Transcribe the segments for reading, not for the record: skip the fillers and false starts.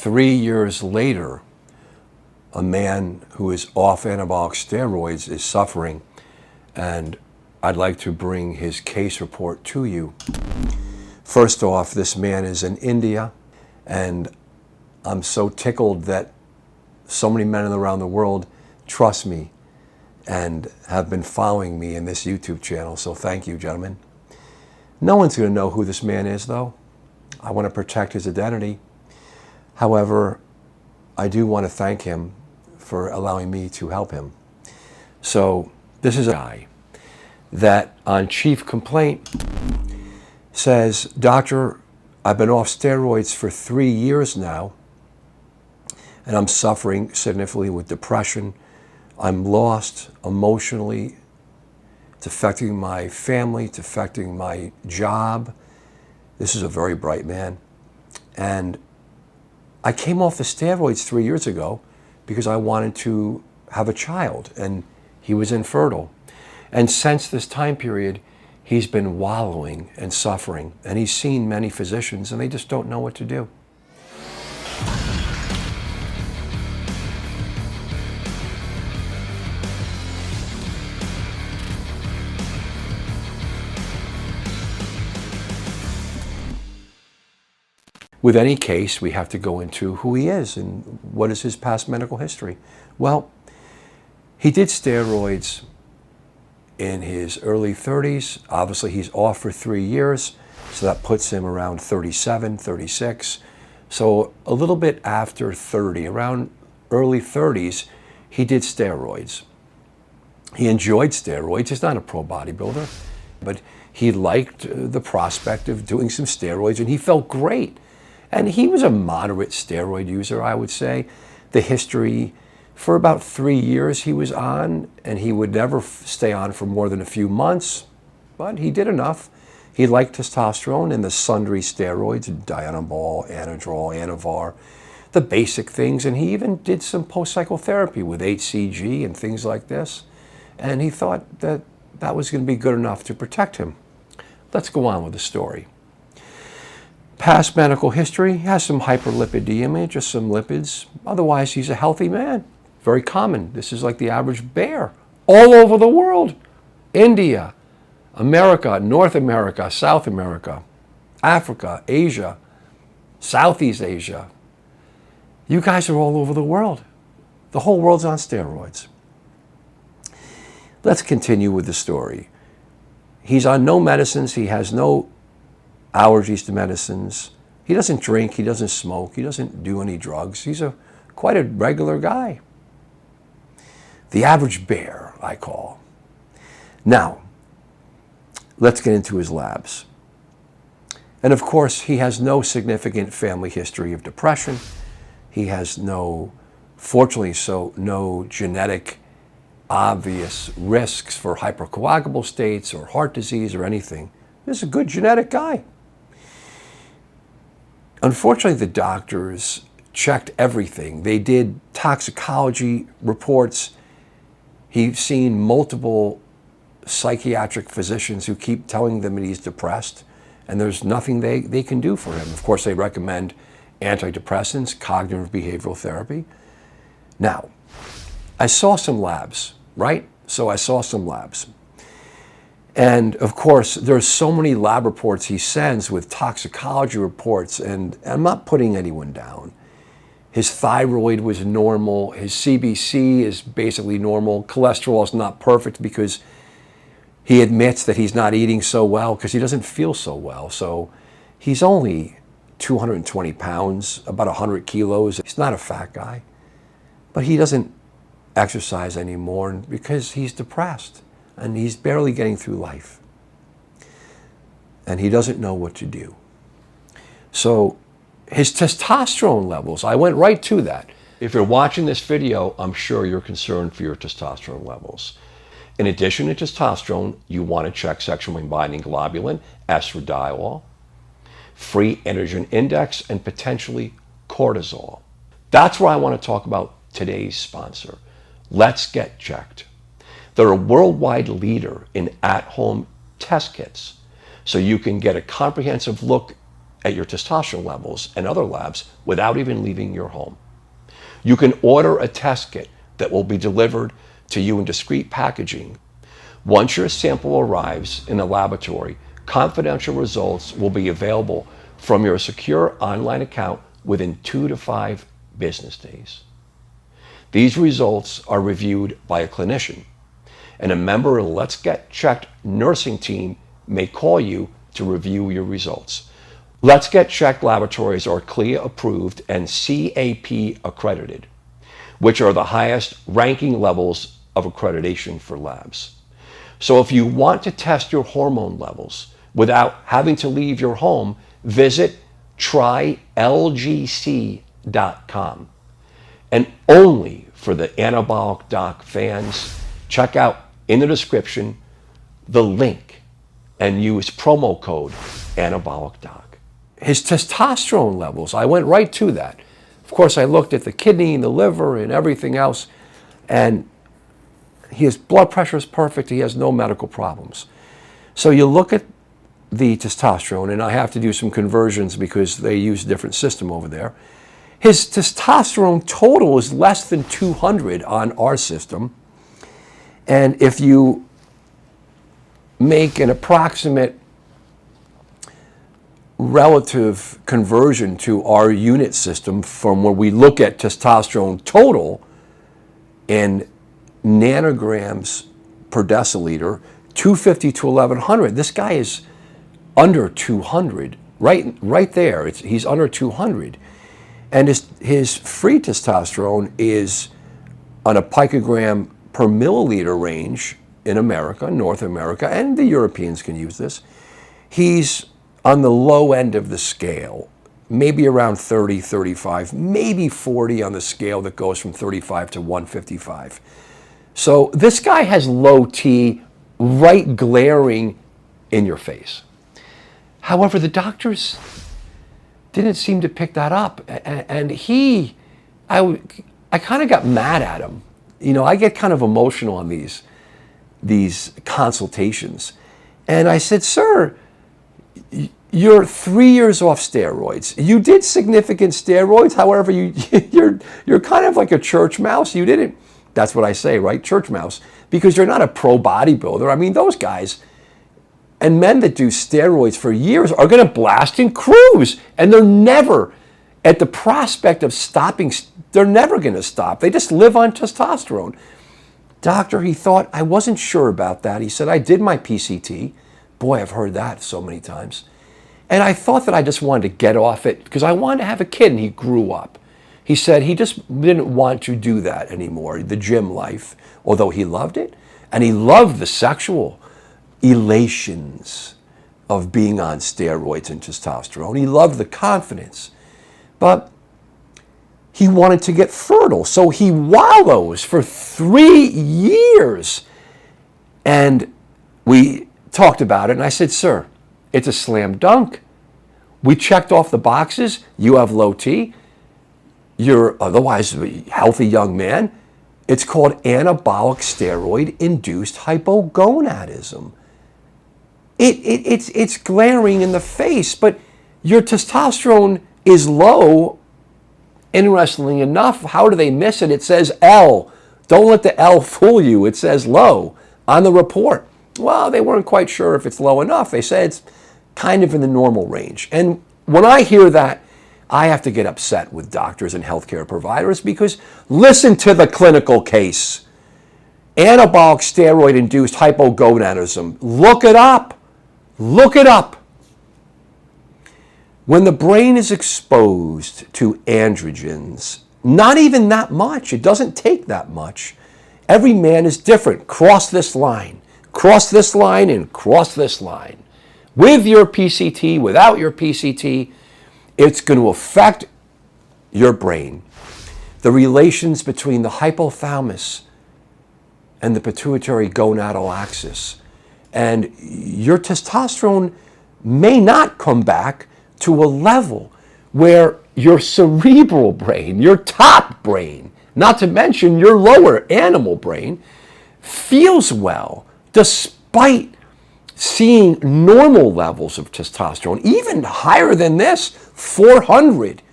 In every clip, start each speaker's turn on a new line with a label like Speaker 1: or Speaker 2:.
Speaker 1: 3 years later, a man who is off anabolic steroids is suffering, and I'd like to bring his case report to you. First off, this man is in India, and I'm so tickled that so many men around the world trust me and have been following me in this YouTube channel, so thank you, gentlemen. No one's going to know who this man is, though. I want to protect his identity. However, I do want to thank him for allowing me to help him. So this is a guy that on chief complaint says, "Doctor, I've been off steroids for 3 years now, and I'm suffering significantly with depression. I'm lost emotionally. It's affecting my family. It's affecting my job." This is a very bright man. "And I came off the steroids 3 years ago because I wanted to have a child, and he was infertile. And since this time period, he's been wallowing and suffering, and he's seen many physicians, and they just don't know what to do." With any case, we have to go into who he is and what is his past medical history. Well, he did steroids in his early 30s. Obviously, he's off for 3 years, so that puts him around 37, 36. So a little bit after 30, around early 30s, he did steroids. He enjoyed steroids. He's not a pro bodybuilder, but he liked the prospect of doing some steroids, and he felt great. And he was a moderate steroid user, I would say. The history, for about 3 years he was on, and he would never stay on for more than a few months, but he did enough. He liked testosterone and the sundry steroids, Dianabol, Anadrol, Anavar, the basic things, and he even did some post-psychotherapy with HCG and things like this, and he thought that that was going to be good enough to protect him. Let's go on with the story. Past medical history, he has some hyperlipidemia, just some lipids. Otherwise, he's a healthy man. Very common. This is like the average bear all over the world. India, America, North America, South America, Africa, Asia, Southeast Asia. You guys are all over the world. The whole world's on steroids. Let's continue with the story. He's on no medicines. He has no allergies to medicines. He doesn't drink, he doesn't smoke, he doesn't do any drugs. He's quite a regular guy. The average bear, I call. Now, let's get into his labs. And of course, he has no significant family history of depression. He has fortunately no genetic obvious risks for hypercoagulable states or heart disease or anything. This is a good genetic guy. Unfortunately, the doctors checked everything. They did toxicology reports. He's seen multiple psychiatric physicians who keep telling them that he's depressed, and there's nothing they can do for him. Of course, they recommend antidepressants, cognitive behavioral therapy. Now, I saw some labs, right? So I saw some labs. And of course, there's so many lab reports he sends with toxicology reports, and I'm not putting anyone down. His thyroid was normal. His CBC is basically normal. Cholesterol is not perfect because he admits that he's not eating so well because he doesn't feel so well. So he's only 220 pounds, about 100 kilos. He's not a fat guy, but he doesn't exercise anymore because he's depressed. And he's barely getting through life. And he doesn't know what to do. So his testosterone levels, I went right to that. If you're watching this video, I'm sure you're concerned for your testosterone levels. In addition to testosterone, you want to check sexually binding globulin, estradiol, free androgen index, and potentially cortisol. That's where I want to talk about today's sponsor. Let's Get Checked. They're a worldwide leader in at-home test kits, so you can get a comprehensive look at your testosterone levels and other labs without even leaving your home. You can order a test kit that will be delivered to you in discreet packaging. Once your sample arrives in the laboratory, confidential results will be available from your secure online account within 2 to 5 business days. These results are reviewed by a clinician, and a member of the Let's Get Checked nursing team may call you to review your results. Let's Get Checked laboratories are CLIA approved and CAP accredited, which are the highest ranking levels of accreditation for labs. So if you want to test your hormone levels without having to leave your home, visit trylgc.com. And only for the Anabolic Doc fans, check out in the description the link and use promo code Anabolic Doc. His testosterone levels, I went right to that. Of course, I looked at the kidney and the liver and everything else, and his blood pressure is perfect. He has no medical problems. So you look at the testosterone, and I have to do some conversions because they use a different system over there. His testosterone total is less than 200 on our system. And if you make an approximate relative conversion to our unit system from where we look at testosterone total in nanograms per deciliter, 250 to 1100, this guy is under 200, right there. He's under 200. And his free testosterone is on a picogram per milliliter range in America, North America, and the Europeans can use this. He's on the low end of the scale, maybe around 30, 35, maybe 40 on the scale that goes from 35 to 155. So this guy has low T right glaring in your face. However, the doctors didn't seem to pick that up. And I kind of got mad at him. You know, I get kind of emotional on these consultations. And I said, sir, you're 3 years off steroids. You did significant steroids. However, you're kind of like a church mouse. You didn't, that's what I say, right? Church mouse. Because you're not a pro bodybuilder. I mean, those guys and men that do steroids for years are going to blast and cruise. And they're never, at the prospect of stopping, they're never going to stop. They just live on testosterone. Doctor, he thought, I wasn't sure about that. He said, I did my PCT. Boy, I've heard that so many times. And I thought that I just wanted to get off it because I wanted to have a kid, and he grew up. He said he just didn't want to do that anymore, the gym life, although he loved it. And he loved the sexual elations of being on steroids and testosterone. He loved the confidence. But he wanted to get fertile, so he wallows for 3 years. And we talked about it, and I said, sir, it's a slam dunk. We checked off the boxes. You have low T. You're otherwise a healthy young man. It's called Anabolic Steroid Induced Hypogonadism. It's glaring in the face, but your testosterone is low. Interestingly enough, how do they miss it? It says L. Don't let the L fool you. It says low on the report. Well, they weren't quite sure if it's low enough. They said it's kind of in the normal range. And when I hear that, I have to get upset with doctors and healthcare providers because listen to the clinical case. Anabolic steroid induced hypogonadism. Look it up. Look it up. When the brain is exposed to androgens, not even that much, it doesn't take that much. Every man is different. Cross this line, and cross this line. With your PCT, without your PCT, it's going to affect your brain. The relations between the hypothalamus and the pituitary gonadal axis. And your testosterone may not come back to a level where your cerebral brain, your top brain, not to mention your lower animal brain, feels well despite seeing normal levels of testosterone, even higher than this, 400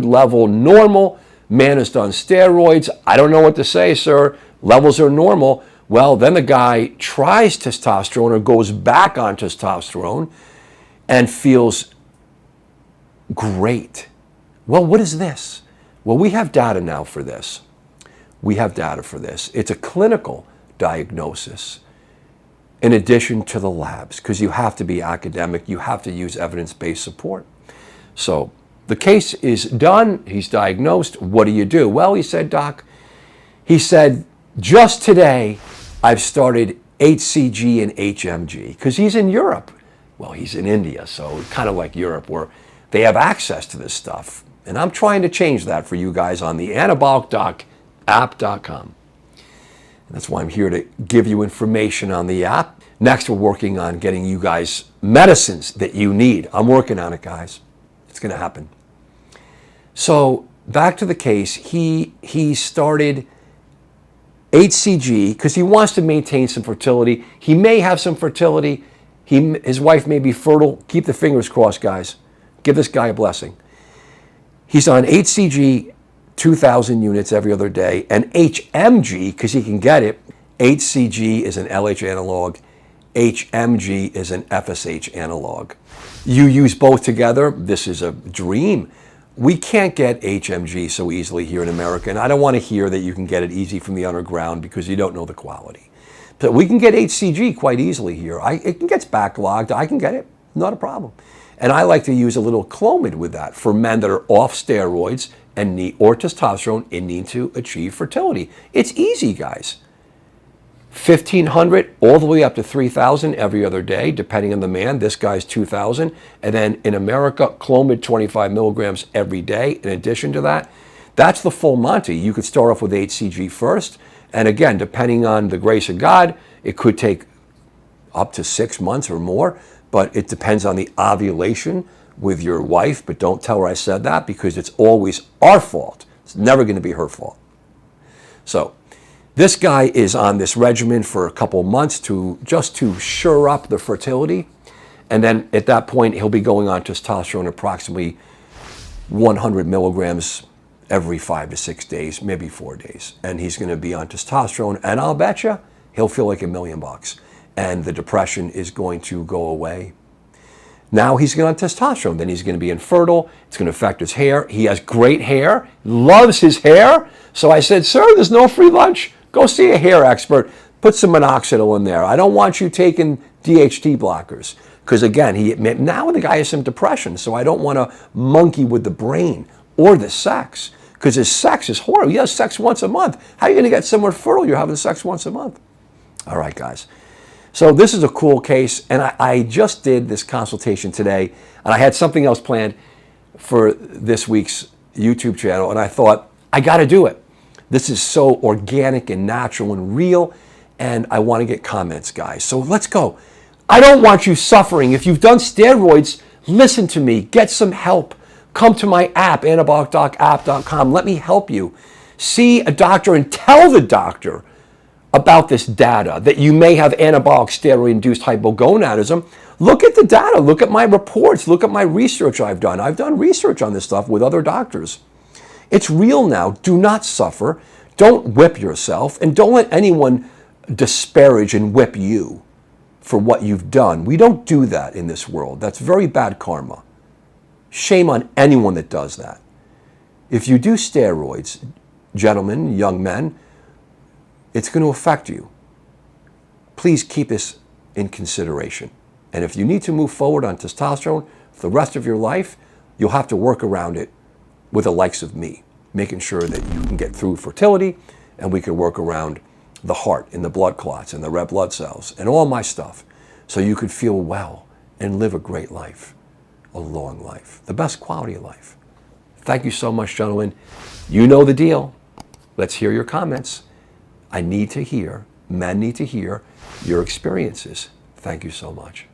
Speaker 1: level normal. Man has done steroids. I don't know what to say, sir. Levels are normal. Well, then the guy tries testosterone or goes back on testosterone and feels great. Well, what is this? Well, we have data now for this. We have data for this. It's a clinical diagnosis in addition to the labs, because you have to be academic. You have to use evidence-based support. So the case is done. He's diagnosed. What do you do? Well, he said, Doc, he said, just today, I've started HCG and HMG, because he's in Europe. Well, he's in India, so kind of like Europe, where they have access to this stuff. And I'm trying to change that for you guys on the anabolic.app.com. That's why I'm here to give you information on the app. Next, we're working on getting you guys medicines that you need. I'm working on it, guys. It's going to happen. So back to the case, he started HCG because he wants to maintain some fertility. He may have some fertility. His wife may be fertile. Keep the fingers crossed, guys. Give this guy a blessing. He's on HCG 2,000 units every other day, and HMG, because he can get it. HCG is an LH analog. HMG is an FSH analog. You use both together, this is a dream. We can't get HMG so easily here in America, and I don't want to hear that you can get it easy from the underground because you don't know the quality. But we can get HCG quite easily here. It gets backlogged. I can get it, not a problem. And I like to use a little Clomid with that for men that are off steroids and or testosterone and need to achieve fertility. It's easy, guys. 1,500 all the way up to 3,000 every other day, depending on the man. This guy's 2,000. And then in America, Clomid 25 milligrams every day. In addition to that, that's the full Monty. You could start off with HCG first. And again, depending on the grace of God, it could take up to 6 months or more. But it depends on the ovulation with your wife. But don't tell her I said that, because it's always our fault. It's never going to be her fault. So this guy is on this regimen for a couple months just to shore up the fertility. And then at that point, he'll be going on testosterone approximately 100 milligrams every 5 to 6 days, maybe 4 days. And he's going to be on testosterone. And I'll bet you he'll feel like $1 million. And the depression is going to go away. Now he's going on testosterone. Then he's going to be infertile. It's going to affect his hair. He has great hair, loves his hair. So I said, sir, there's no free lunch. Go see a hair expert. Put some minoxidil in there. I don't want you taking DHT blockers. Because again, now the guy has some depression. So I don't want to monkey with the brain or the sex. Because his sex is horrible. He has sex once a month. How are you going to get someone fertile? You're having sex once a month. All right, guys. So this is a cool case, and I just did this consultation today, and I had something else planned for this week's YouTube channel, and I thought, I got to do it. This is so organic and natural and real, and I want to get comments, guys. So let's go. I don't want you suffering. If you've done steroids, listen to me. Get some help. Come to my app, anabolic.app.com. Let me help you. See a doctor and tell the doctor about this data, that you may have anabolic steroid induced hypogonadism. Look at the data, look at my reports, look at my research I've done. I've done research on this stuff with other doctors. It's real now. Do not suffer. Don't whip yourself, and don't let anyone disparage and whip you for what you've done. We don't do that in this world. That's very bad karma. Shame on anyone that does that. If you do steroids, gentlemen, young men, it's going to affect you. Please keep this in consideration. And if you need to move forward on testosterone for the rest of your life, you'll have to work around it with the likes of me, making sure that you can get through fertility, and we can work around the heart and the blood clots and the red blood cells and all my stuff, so you could feel well and live a great life, a long life, the best quality of life. Thank you so much, gentlemen. You know the deal. Let's hear your comments. I need to hear, men need to hear your experiences. Thank you so much.